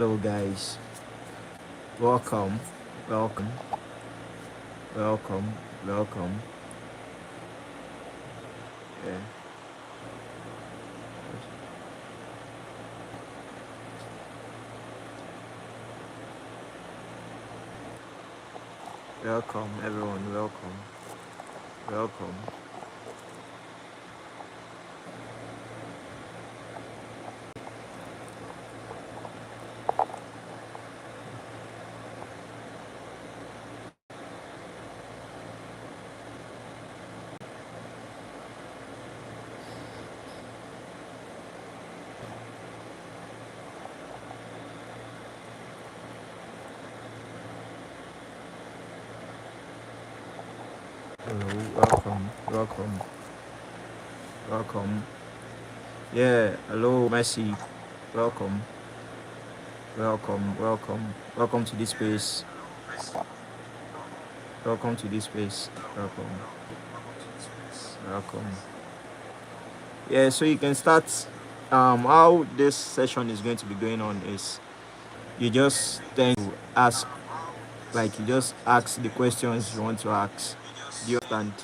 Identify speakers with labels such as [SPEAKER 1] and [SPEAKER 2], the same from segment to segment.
[SPEAKER 1] Hello guys, welcome, welcome, welcome, welcome. Yeah, welcome everyone, welcome, welcome. Hello, welcome, welcome, welcome. Yeah, hello, Messi, welcome, welcome, welcome, welcome to this space, welcome to this space, welcome, welcome. Yeah, so you can start. How this session is going to be going on is you just tend to ask, like you just ask the questions you want to ask. Do you understand?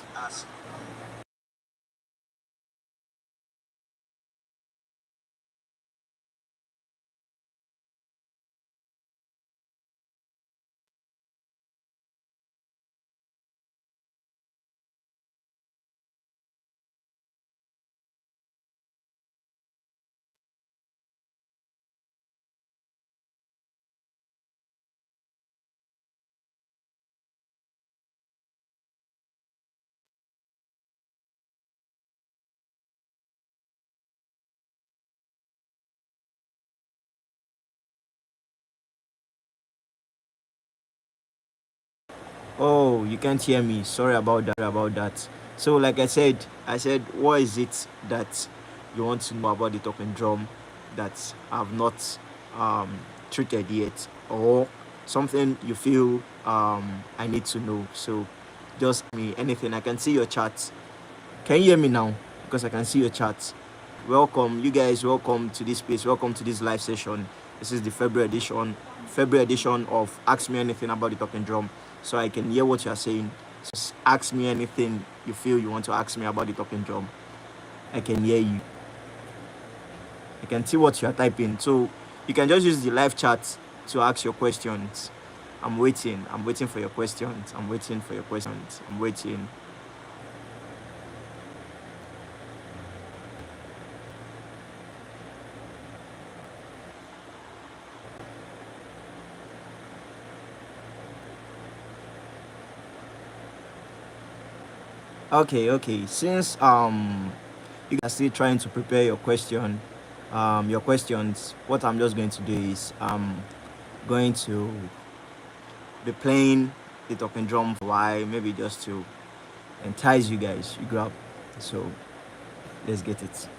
[SPEAKER 1] Oh, you can't hear me. Sorry about that. About that. So, like I said, what is it that you want to know about the talking drum that I've not treated yet, or something you feel I need to know? So, just me anything. I can see your chat. Can you hear me now? Because I can see your chat. Welcome, you guys. Welcome to this space. Welcome to this live session. This is the February edition of Ask Me Anything About the Talking Drum, so I can hear what you are saying. Just ask me anything you feel you want to ask me about the talking drum. I can hear you. I can see what you are typing. So you can just use the live chat to ask your questions. I'm waiting. I'm waiting for your questions. I'm waiting for your questions. I'm waiting. Okay, okay. Since you are still trying to prepare your questions, what I'm just going to do is going to be playing the talking drum for a while, maybe just to entice you guys. You grab. So let's get it.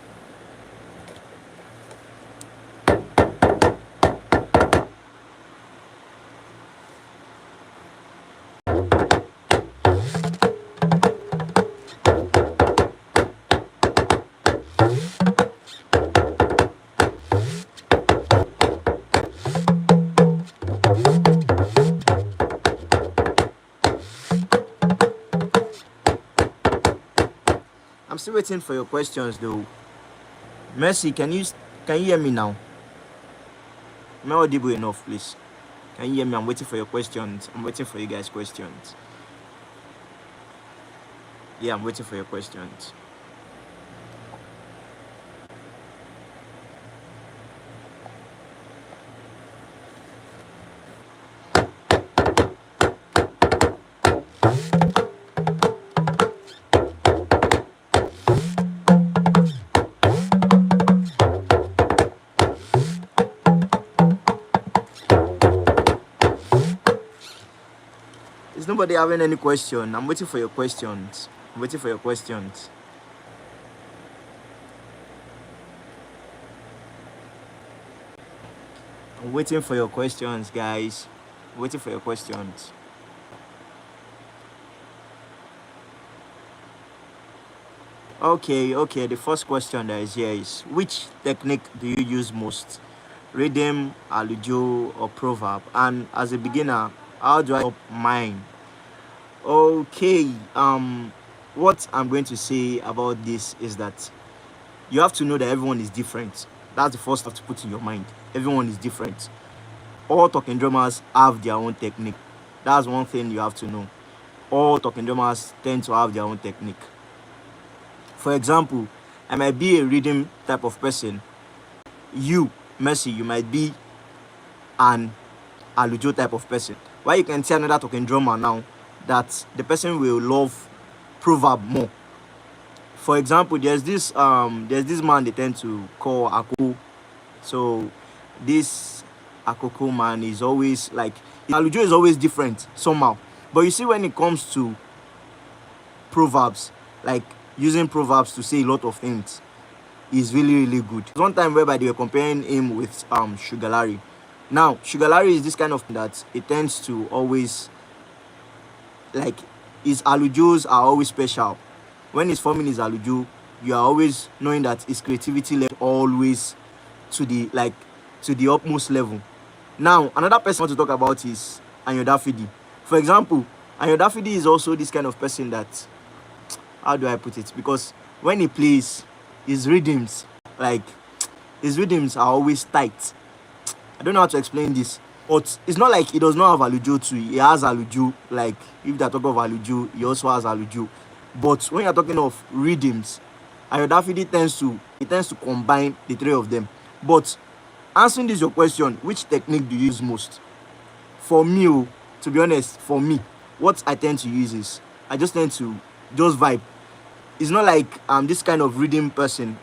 [SPEAKER 1] I'm still waiting for your questions though. Mercy, can you hear me now? Am I audible enough, please? Can you hear me? I'm waiting for your questions. I'm waiting for you guys' questions. Yeah, I'm waiting for your questions. Is nobody having any question? I'm waiting for your questions. I'm waiting for your questions. I'm waiting for your questions, guys. I'm waiting for your questions. Okay, okay. The first question that is here is, which technique do you use most rhythm, allusion, or proverb. And as a beginner, how do I up mine? Okay, what I'm going to say about this is that you have to know that everyone is different. That's the first stuff to put in your mind. Everyone is different. All talking drummers have their own technique. That's one thing you have to know. All talking drummers tend to have their own technique. For example, I might be a rhythm type of person. You, Mercy, you might be an allujo type of person. Why you can see another talking drummer now that the person will love proverb more. For example, there's this man they tend to call Akoko. So this Akoko man is always like allujo is always different somehow. But you see, when it comes to proverbs, like using proverbs to say a lot of things, is really really good. One time whereby they were comparing him with Sugar Larry. Now Sugar Larry is this kind of that it tends to always like his alujos are always special. When he's forming his alujo, you are always knowing that his creativity level always to the utmost level. Now another person I want to talk about is Anyodafidi. For example, Anyodafidi is also this kind of person that, how do I put it? Because when he plays, his rhythms, like his rhythms are always tight. I don't know how to explain this, but it's not like he does not have alujo too. He has alujo. Like if they're talking of alujo, he also has alujo. But when you're talking of rhythms, Ayodafidi tends to combine the three of them. But answering this your question, which technique do you use most? For me, to be honest, for me, what I tend to use is I just tend to just vibe. It's not like I'm this kind of rhythm person,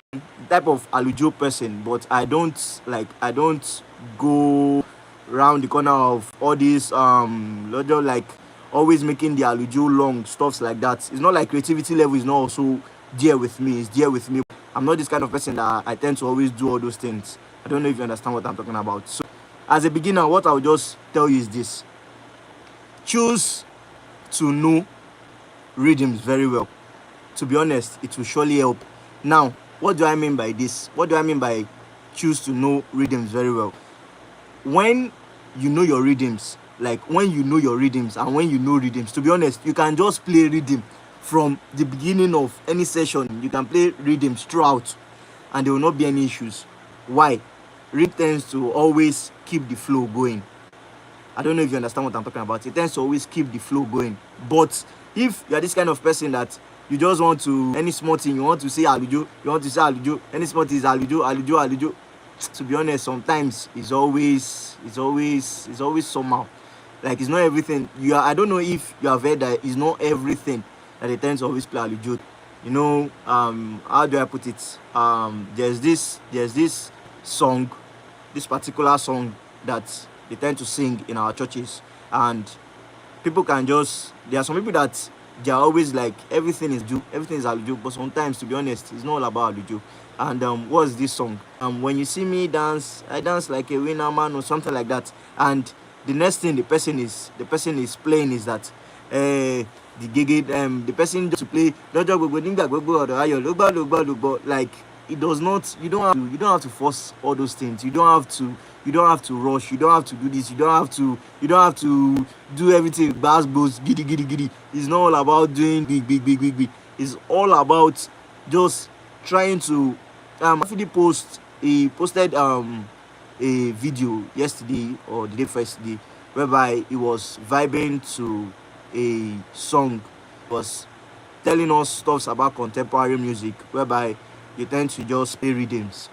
[SPEAKER 1] type of alujo person, but I don't go round the corner of all these like always making the alujo long stuffs like that. It's not like creativity level is not also there with me. It's there with me. I'm not this kind of person that I tend to always do all those things. I don't know if you understand what I'm talking about. So as a beginner, what I'll just tell you is this: choose to know rhythms very well. To be honest, it will surely help. Now, what do I mean by this? What do I mean by choose to know rhythms very well? When you know your rhythms, like when you know your rhythms and when you know rhythms, to be honest, you can just play rhythm from the beginning of any session. You can play rhythms throughout and there will not be any issues. Why? Rhythm tends to always keep the flow going. I don't know if you understand what I'm talking about. It tends to always keep the flow going. But if you're this kind of person that you just want to, any small thing, you want to say alujo, any small thing is alujo. To be honest, sometimes it's always somehow. Like it's not everything. I don't know if you have heard that it's not everything that they tend to always play alujo. You know, how do I put it? There's this song, this particular song that they tend to sing in our churches, and people can just, there are some people that they are always like everything is alujo, but sometimes, to be honest, it's not all about alujo. And what's this song? When you see me dance, I dance like a winner man or something like that. And the next thing the person is playing is that the person just to play like it does not, you don't have to force all those things. You don't have to rush, you don't have to do this, you don't have to do everything bass goes giddy. It's not all about doing big. It's all about just trying to he posted a video yesterday or the day first day whereby he was vibing to a song, was telling us stuffs about contemporary music, whereby you tend to just play rhythms.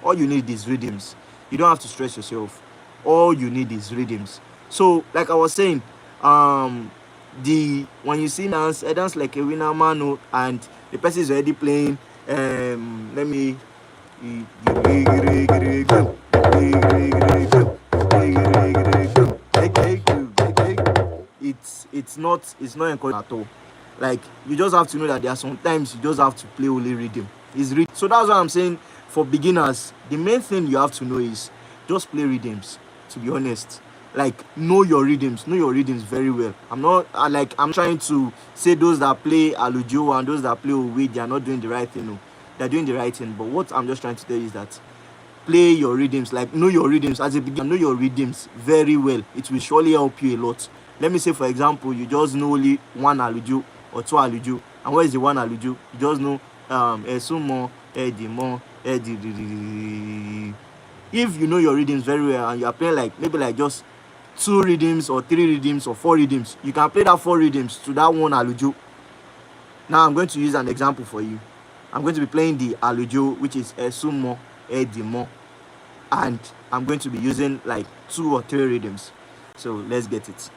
[SPEAKER 1] All you need is rhythms. You don't have to stress yourself. All you need is rhythms. So like I was saying, when you see dance, I dance like a winner man, and the person is already playing it's not encouraging at all. Like you just have to know that there are sometimes you just have to play only rhythm. So that's what I'm saying. For beginners, the main thing you have to know is just play rhythms. To be honest, like know your rhythms very well. I'm trying to say those that play alujo and those that play owe, they are not doing the right thing. No, they're doing the right thing. But what I'm just trying to tell you is that play your rhythms, like know your rhythms as a beginner. Know your rhythms very well. It will surely help you a lot. Let me say, for example, you just know only one alujo or two alujo, and what is the one alujo? You just know esumo, edimo, edi. If you know your rhythms very well and you are playing like maybe like just 2 rhythms or 3 rhythms or 4 rhythms, you can play that 4 rhythms to that one alujo. Now I'm going to use an example for you. I'm going to be playing the alujo, which is esumo, edimo, and I'm going to be using like 2 or 3 rhythms. So let's get it.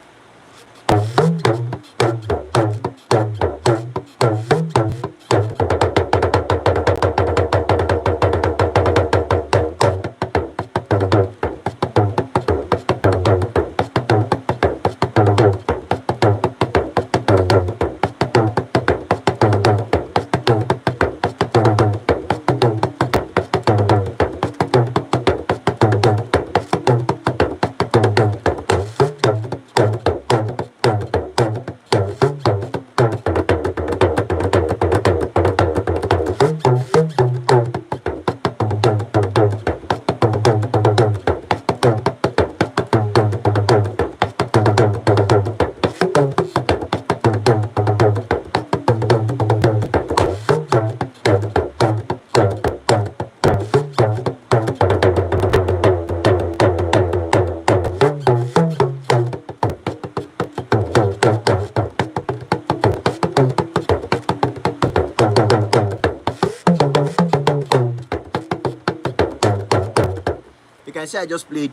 [SPEAKER 1] You can see I just played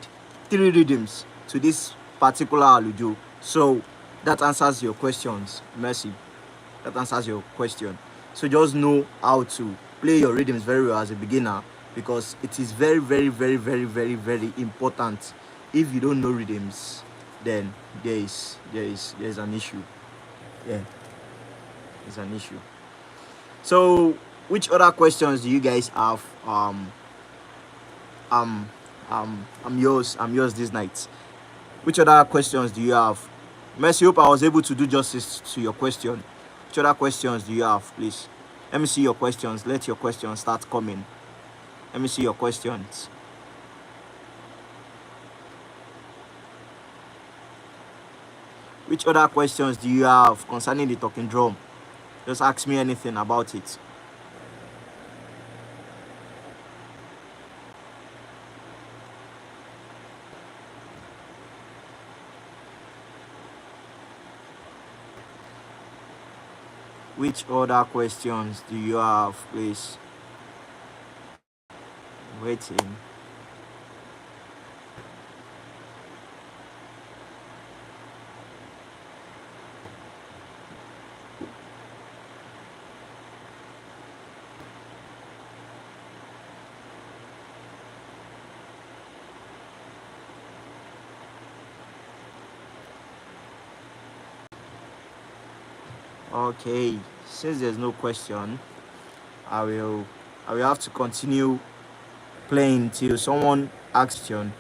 [SPEAKER 1] 3 rhythms to this particular alujo. So that answers your questions. Mercy. That answers your question. So just know how to play your rhythms very well as a beginner, because it is very, very, very, very, very, very important. If you don't know rhythms, then there is an issue. Yeah, there's an issue. So which other questions do you guys have? I'm yours this night. Which other questions do you have? Mercy, hope I was able to do justice to your question. Which other questions do you have, please? Let me see your questions. Let your questions start coming. Let me see your questions. Which other questions do you have concerning the talking drum? Just ask me anything about it. Which other questions do you have, please? Waiting. Okay, since there's no question, I will have to continue playing till someone asks you.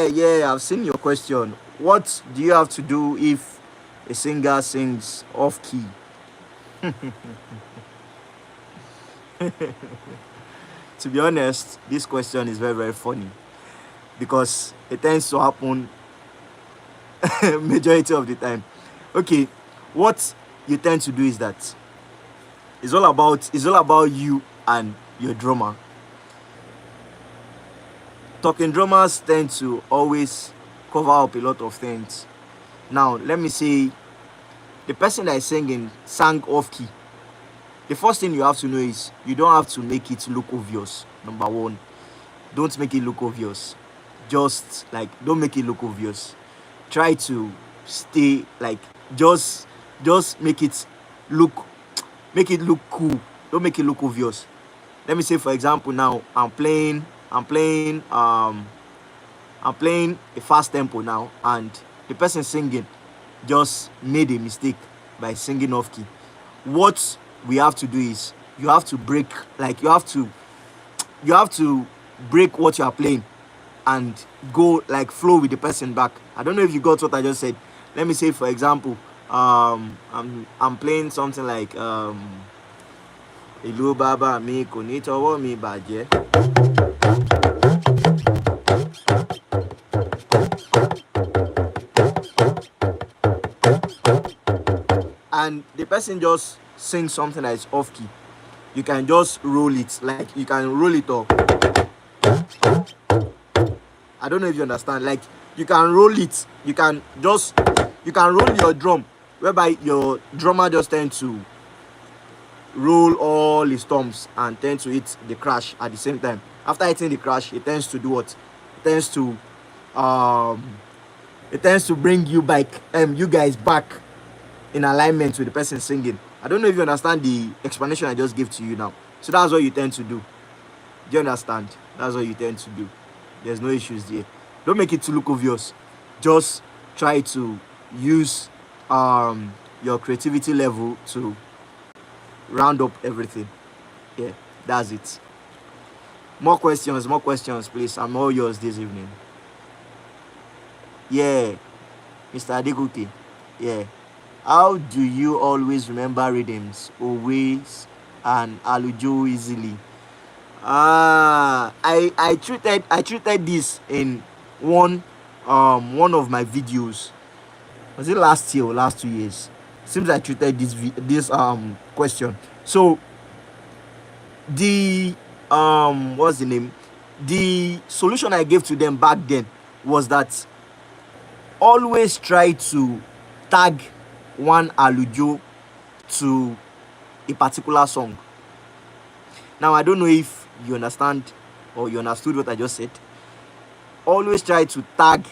[SPEAKER 1] Yeah, I've seen your question. What do you have to do if a singer sings off key? To be honest, this question is very, very funny, because it tends to happen majority of the time. Okay, what you tend to do is that it's all about you and your drummer. Talking drummers tend to always cover up a lot of things. Now, let me say the person that is singing sang off key. The first thing you have to know is you don't have to make it look obvious. Number one, don't make it look obvious. Just like, don't make it look obvious. Try to stay like, just make it look cool. Don't make it look obvious. Let me say, for example, now I'm playing I'm playing I'm playing a fast tempo now, and the person singing just made a mistake by singing off key. What we have to do is you have to break, like you have to break what you are playing and go like flow with the person back. I don't know if you got what I just said. Let me say for example, I'm playing something like ìlú bàbá mi kò ní tọwọ́ mi bàjẹ́. And the person just sings something that is off key. You can just roll it, like you can roll it up. I don't know if you understand. Like you can roll it. You can roll your drum, whereby your drummer just tends to roll all his toms and tend to hit the crash at the same time. After hitting the crash, it tends to do what? It tends to bring you back, you guys back in alignment with the person singing. I don't know if you understand the explanation I just gave to you now. So that's what you tend to do. Do you understand? That's what you tend to do. There's no issues there. Don't make it to look obvious. Just try to use your creativity level to round up everything. Yeah, that's it. More questions, please. I'm all yours this evening. Yeah, Mr. Adegoke. Yeah. How do you always remember rhythms, always, and alujo easily? I treated this in one of my videos. Was it last year or last 2 years? Seems I treated this question. So the what's the name? The solution I gave to them back then was that always try to tag one alujo to a particular song. Now I don't know if you understand or you understood what I just said. Always try to tag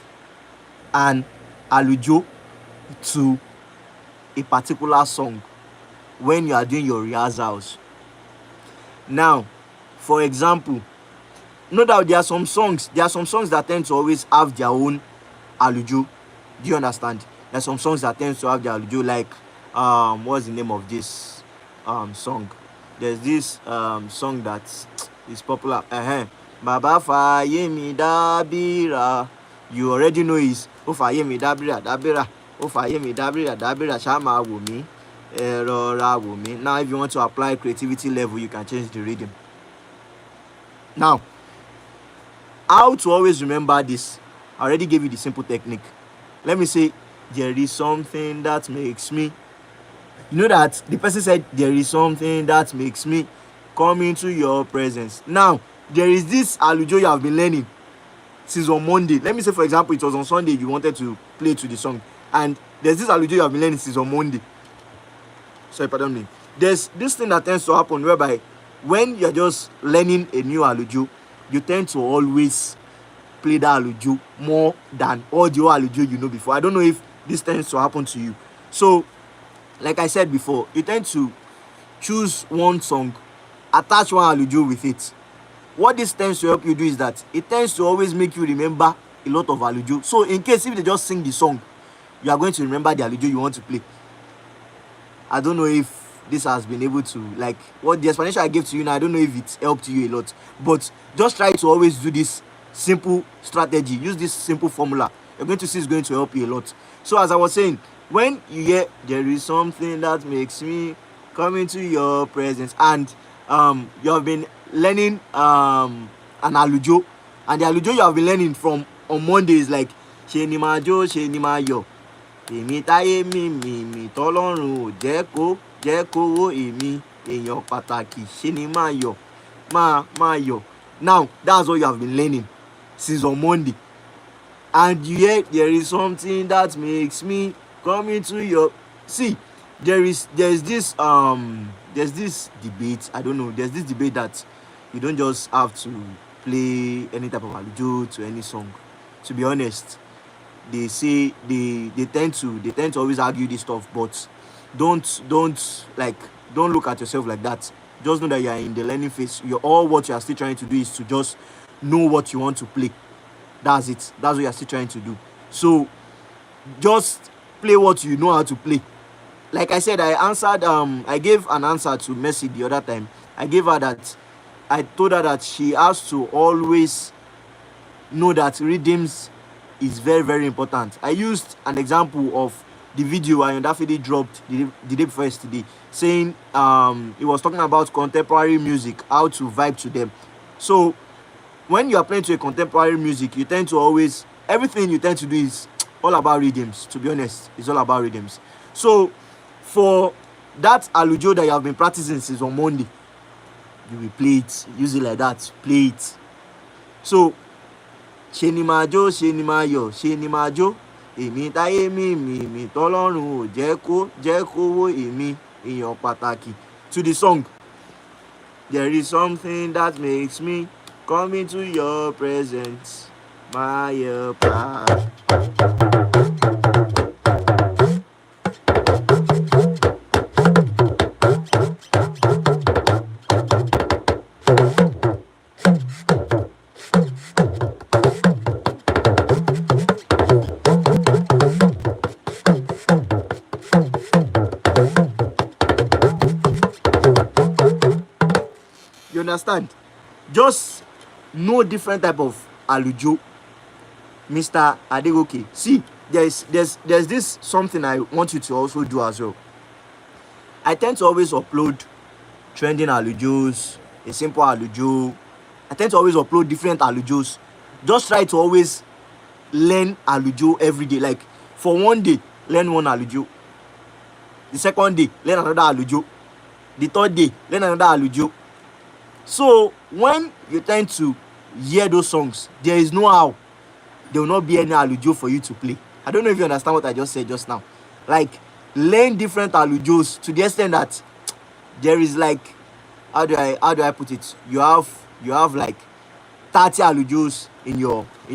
[SPEAKER 1] an alujo to a particular song when you are doing your rehearsals. Now, for example, no doubt there are some songs that tend to always have their own alujo. Do you understand? There are some songs that tend to have their alujo, like what's the name of this song? There's this song that is popular. Baba Fayemi Dabira. You already know is O Fayemi Dabira Dabira. O Fayemi Dabira Dabira Shama Wumi. Erora Wumi. Now if you want to apply creativity level, you can change the rhythm. Now, how to always remember this? I already gave you the simple technique. Let me say, there is something that makes me. You know that the person said, there is something that makes me come into your presence. Now, there is this alujo you have been learning since on Monday. Let me say, for example, it was on Sunday you wanted to play to the song. And there's this alujo you have been learning since on Monday. Sorry, pardon me. There's this thing that tends to happen whereby when you're just learning a new alujo, you tend to always play that alujo more than all the old alujo you know before. I don't know if this tends to happen to you. So, like I said before, you tend to choose one song, attach one alujo with it. What this tends to help you do is that it tends to always make you remember a lot of alujo. So in case if they just sing the song, you are going to remember the alujo you want to play. I don't know if this has been able to, like, what the explanation I gave to you now, I don't know if it helped you a lot, but just try to always do this simple strategy. Use this simple formula. You're going to see it's going to help you a lot. So as I was saying, when you hear there is something that makes me come into your presence, and you have been learning an alujo, and the alujo you have been learning from on Monday is like ṣe ni máa jó ṣe ni máa yọ̀ èmi táyé mi tọ́lọ́run ò jẹ́ kówó èmi èèyàn pàtàkì ṣe ni máa yọ̀ máa yọ̀. Now that's what you have been learning since on Monday, and you hear there is something that makes me come into your. See, there's this debate. I don't know. There's this debate that you don't just have to play any type of alujo to any song. To be honest, they say they tend to always argue this stuff, but don't look at yourself like that. Just know that you are in the learning phase. What you are still trying to do is to just know what you want to play. That's it. That's what you're still trying to do. So just play what you know how to play. Like I said, I gave an answer to Messi the other time. I told her that she has to always know that rhythms is very, very important. I used an example of the video Ayondafide dropped the day before yesterday, saying he was talking about contemporary music, how to vibe to them. So when you are playing to a contemporary music, you tend to always, everything you tend to do is all about rhythms. To be honest, it's all about rhythms. So for that alujo that you have been practicing since on Monday, you will play it, use it like that, play it. So ṣe ni máa jó, ṣe ni máa yọ̀, ṣe ni máa jó, èmi táyé mi tọ́lọ́run ò jẹ́ kówó èmi èèyàn pàtàkì. To the song, there is something that makes me come into your presence, my helper. You understand? Just no different type of alujo, Mr. Adegoke. See, there's this something I want you to also do as well. I tend to always upload trending alujos, a simple alujo. I tend to always upload different alujos. Just try to always learn alujo every day. Like for one day, learn one alujo. The second day, learn another alujo. The third day, learn another alujo. So when you tend to hear those songs, there is no how there will not be any alujo for you to play. I don't know if you understand what I just said just now. Like, learn different alujos to the extent that there is like, how do I put it? You have like 30 alujos in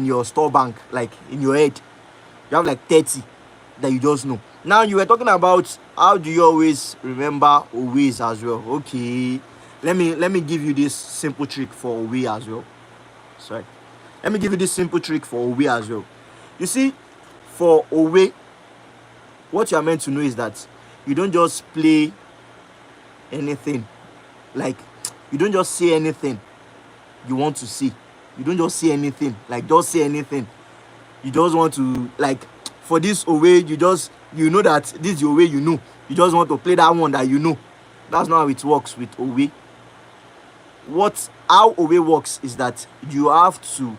[SPEAKER 1] your store bank, like in your head. You have like 30 that you just know. Now you were talking about how do you always remember always as well. Okay. Let me give you this simple trick for Owe as well. Sorry. Let me give you this simple trick for Owe as well. You see, for Owe, what you are meant to know is that you don't just play anything. Like, you don't just say anything you want to see. You don't just say anything. Like, just say anything. You just want to, like, for this Owe, you know that this is your way you know. You just want to play that one that you know. That's not how it works with Owe. How Owe works is that you have to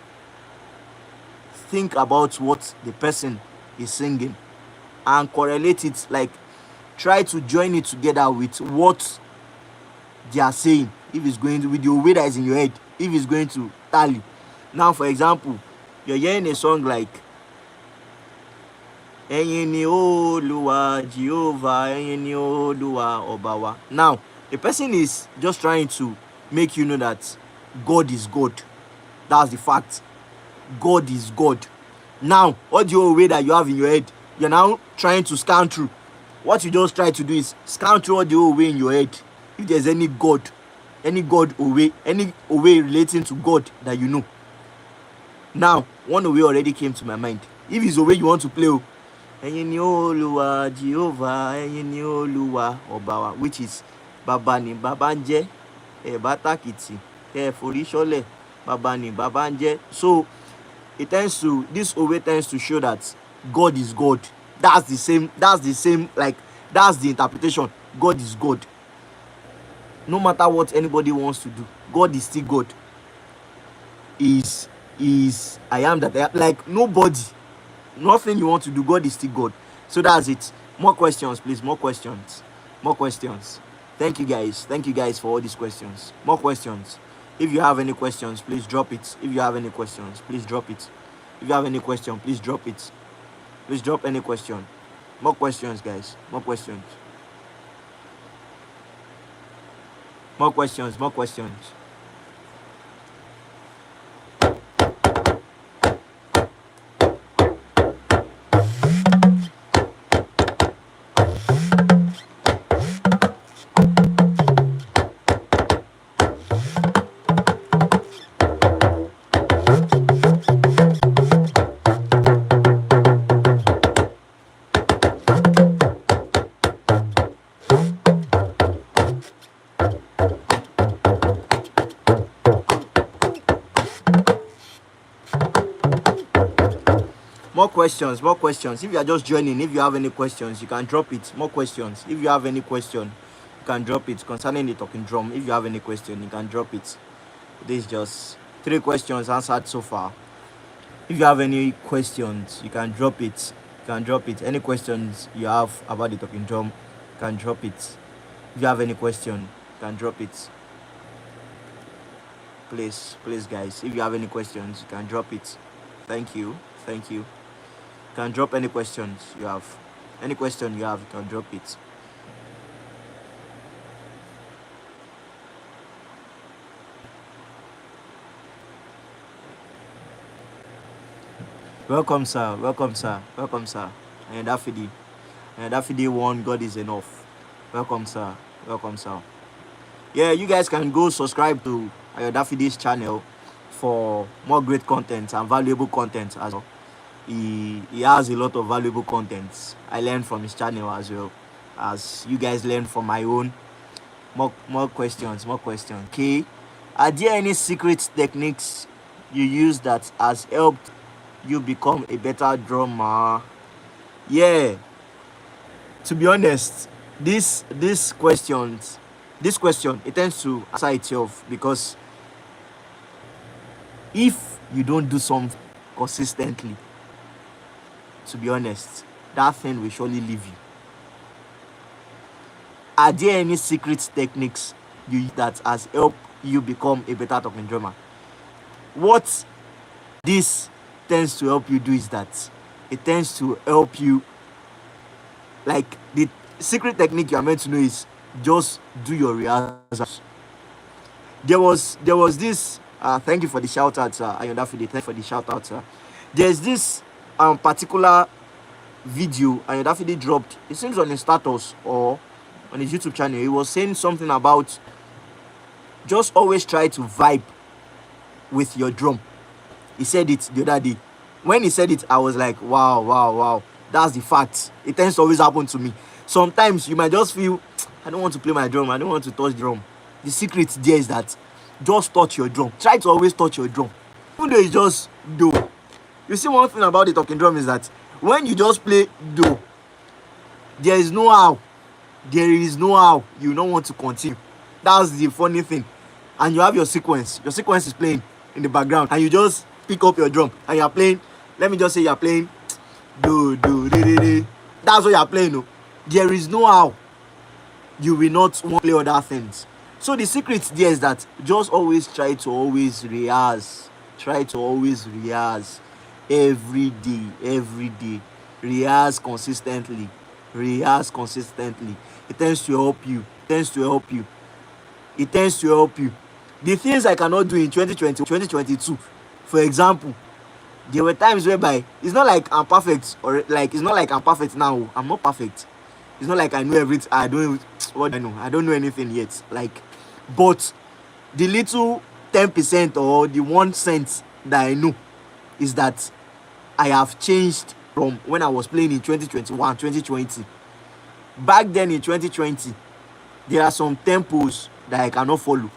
[SPEAKER 1] think about what the person is singing and correlate it, like try to join it together with what they are saying. If it's going to, with the Owe that is in your head, if it's going to tally. Now, for example, you're hearing a song like Ẹ̀yin ni Olúwa Jehovah, ẹ̀yin ni Olúwa Ọba wa. Now, the person is just trying to make you know that God is God. That's the fact. God is God. Now, what the Owe that you have in your head, you're now trying to scan through. What you just try to do is scan through all the Owe in your head. If there's any God Owe, any Owe relating to God that you know. Now, one Owe already came to my mind. If it's Owe you want to play, ẹ̀yin ni Olúwa Jehovah, ẹ̀yin ni Olúwa Ọba wa, which is Baba ni Baba ń jẹ́, ẹ bá tàkìtì, ẹ forí ṣọlẹ̀, Baba ni Baba ń jẹ́. So this Owe tends to show that God is God. That's the same, like, that's the interpretation. God is God. No matter what anybody wants to do, God is still God. Is I am that I am. Like, nobody, nothing you want to do, God is still God. So that's it. More questions, please. More questions. Thank you guys for all these questions. More questions. If you have any questions, please drop it. If you have any questions, please drop it. If you have any question, please drop it. Please drop any question. More questions, guys. More questions. More questions. questions, more questions. If you are just joining, if you have any questions, you can drop it. More questions. If you have any question, you can drop it concerning the talking drum. If you have any question, you can drop it. This is just 3 questions answered so far. If you have any questions, you can drop it. You can drop it. Any questions you have about the talking drum, you can drop it. If you have any question, you can drop it. Please, guys, if you have any questions, you can drop it. Thank you. You can drop any questions you have. Any question you have, you can drop it. Welcome, sir. And Dafidi one, God is enough. Welcome, sir. Yeah, you guys can go subscribe to Dafidi's channel for more great content and valuable content as well. He has a lot of valuable content. I learned from his channel as well, as you guys learn from my own. More questions. Okay, are there any secret techniques you use that has helped you become a better drummer? Yeah, to be honest, this question, it tends to answer itself, because if you don't do something consistently, to be honest, that thing will surely leave you. Are there any secret techniques you use that has helped you become a better talking drummer? What this tends to help you do is that it tends to help you, like, the secret technique you are meant to know is just do your rehearsals. There was this thank you for the shout out, sir. Thank you for the shout out, sir. There's this particular video Ayodafidi dropped. It seems on his status or on his YouTube channel. He was saying something about just always try to vibe with your drum. He said it the other day. When he said it, I was like, wow. That's the fact. It tends to always happen to me. Sometimes you might just feel, I don't want to play my drum. I don't want to touch the drum. The secret there is that just touch your drum. Try to always touch your drum. Even though it's just do. You see, one thing about the talking drum is that when you just play do, there is no how you don't want to continue. That's the funny thing. And you have your sequence is playing in the background, and you just pick up your drum and you're playing. Let me just say you're playing do. That's what you're playing. No, there is no how you will not want to play other things. So the secret there is that just always try to always rehearse. Every day. Rehearse consistently. It tends to help you. The things I cannot do in 2020, 2022, for example, there were times whereby it's not like I'm perfect, or like it's not like I'm perfect now. I'm not perfect. It's not like I know everything. I don't know anything yet. Like, but the little 10% or the 1% that I know is that I have changed from when I was playing in 2021, 2020. Back then in 2020, there are some tempos that I cannot follow.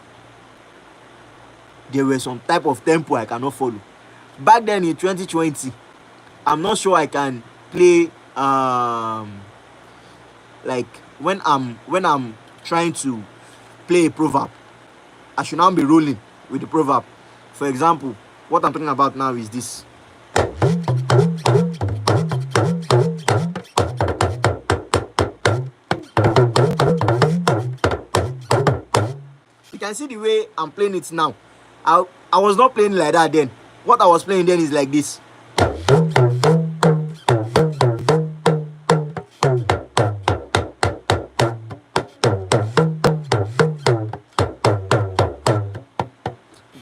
[SPEAKER 1] There were some type of tempo I cannot follow. Back then in 2020, I'm not sure I can play like when I'm trying to play a proverb, I should now be rolling with the proverb. For example, what I'm talking about now is this. You can see the way I'm playing it now. I was not playing like that then. What I was playing then is like this.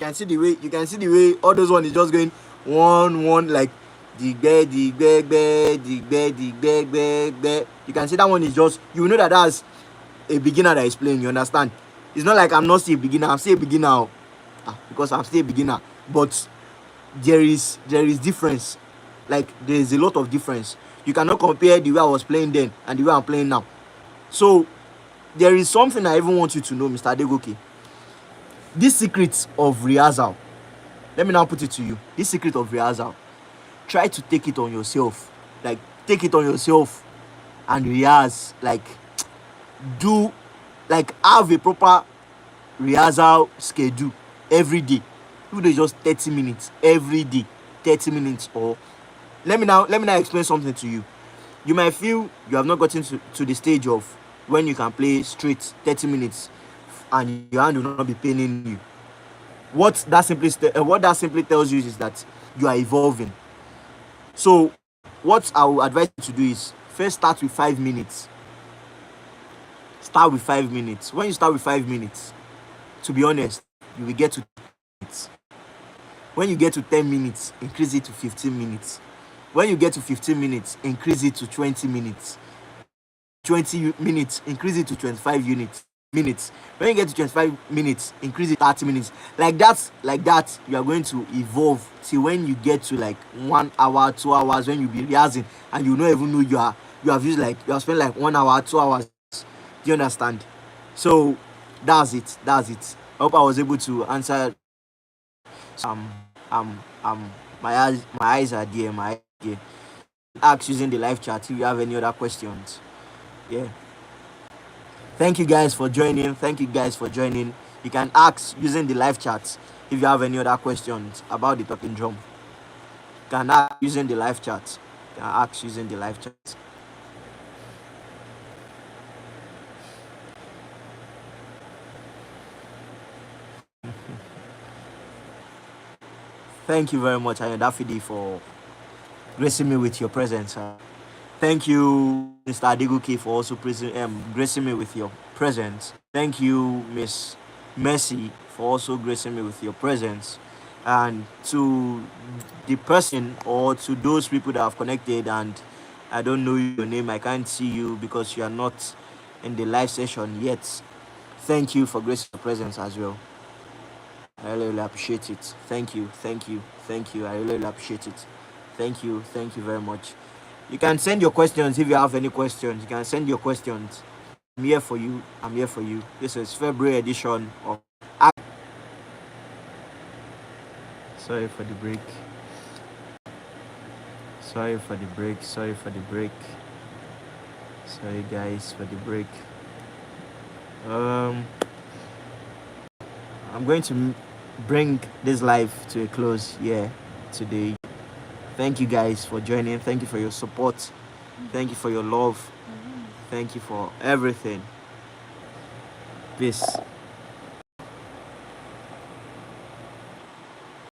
[SPEAKER 1] You can see the way all those one is just going one like digbe. You can see that one is just, you know that that's a beginner that is playing, you understand? It's not like I'm not still a beginner. I'm still a beginner because I'm still a beginner, but there is difference. Like, there is a lot of difference. You cannot compare the way I was playing then and the way I'm playing now. So there is something I even want you to know, Mr. Adegoke. This secret of rehearsal, let me now put it to you. This secret of rehearsal, try to take it on yourself. Like, take it on yourself and rehearse. Like, do, like, have a proper rehearsal schedule every day. Even though it's just 30 minutes every day, 30 minutes. Or let me now explain something to you. You might feel you have not gotten to the stage of when you can play straight 30 minutes and your hand will not be paining you. What that simply tells you is that you are evolving. So what I will advise you to do is first start with 5 minutes. Start with 5 minutes. When you start with 5 minutes, to be honest, you will get to 10 minutes. When you get to 10 minutes, increase it to 15 minutes. When you get to 15 minutes, increase it to 20 minutes. 20 minutes, increase it to 25 minutes. When you get to 25 minutes, increase it to 30 minutes. Like that, you are going to evolve till when you get to like 1 hour, 2 hours, when you be rehearsing and you don't even know you have spent like 1 hour, 2 hours. Do you understand? So that's it. I hope I was able to answer. um my eyes are there, my eyes are there. Ask using the live chat if you have any other questions. Yeah. Thank you guys for joining. You can ask using the live chat if you have any other questions about the talking drum. You can ask using the live chat. Thank you very much, Ayodafidi, for gracing me with your presence. Thank you, Mr. Adeguki, for also gracing me with your presence. Thank you, Miss Mercy, for also gracing me with your presence. And to the person or to those people that have connected and I don't know your name, I can't see you because you are not in the live session yet. Thank you for gracing your presence as well. I really appreciate it. Thank you. I really appreciate it. Thank you very much. You can send your questions if you have any questions. You can send your questions. I'm here for you. This is February edition of. Sorry for the break. Sorry guys for the break. I'm going to bring this live to a close here today. Thank you guys for joining. Thank you for your support. Thank you for your love. Thank you for everything. Peace.